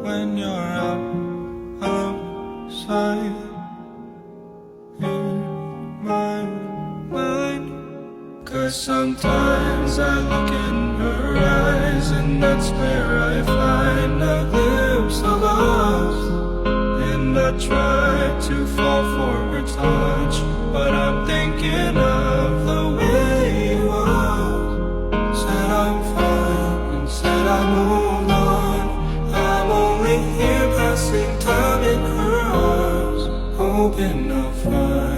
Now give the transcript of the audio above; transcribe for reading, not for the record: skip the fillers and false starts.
when you're outside in my mind. 'Cause sometimes I look in her eyes, and that's where I find a glimpse of us. And I try to fall for her touch, but I'm thinking of the way you are. Said I'm fine and said I moved on. I'm only here passing time in her arms, hoping I'll find